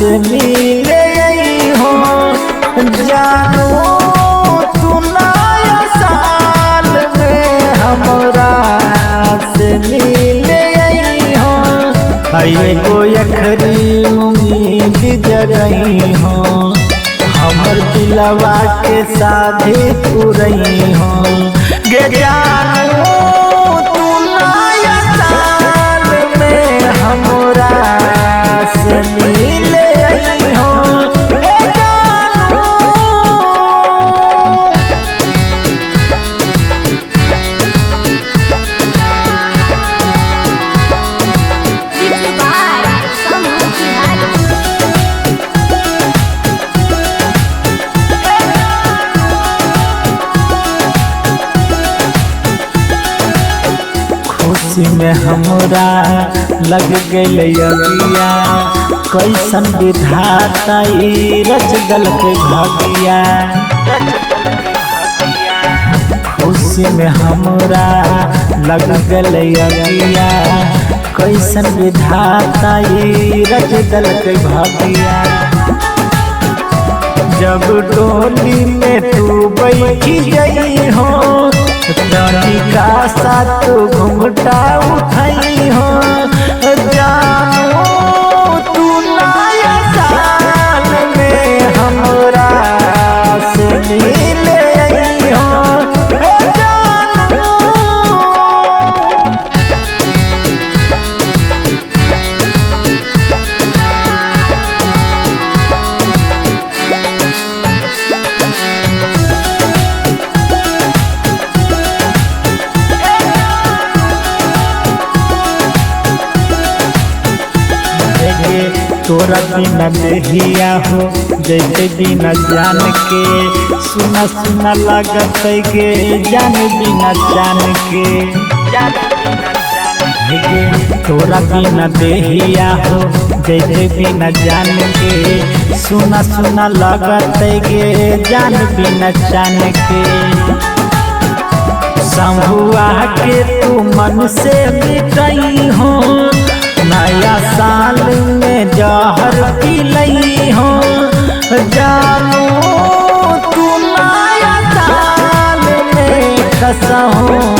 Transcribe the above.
से मिले हो जानो तू नया साल में हमरा से मिले हो। एगो अखरी उम्मीद जगई हो हमर दिलवा के साधे पुरई हो। गे जानो तू नया साल में हमरा से मिले हो। खुशी में हमरा लग गइल अगिया कैसन विधाता ई रच दल के भागिया। खुशी में हमरा लग गइल अगिया कैसन विधाता ई रच दल के भागिया। जब डोली में तू बैठी गई हो रानी का साथ घुंघटा उठाई हो। जानो तू नया साल में हमरा से मिले हो। तोरा बिना देहिया हो जैसे बिना जान के सुना सुना लागत गे जान बिना जान के। तोरा बिना देहिया हो जैसे बिना जान के सुना सुना लागत गे जान बिना जान के। संहुआ के तू मन से मिटई हो नया साल में जहर पिलई हो। जानो तू नया साल में कसहूँ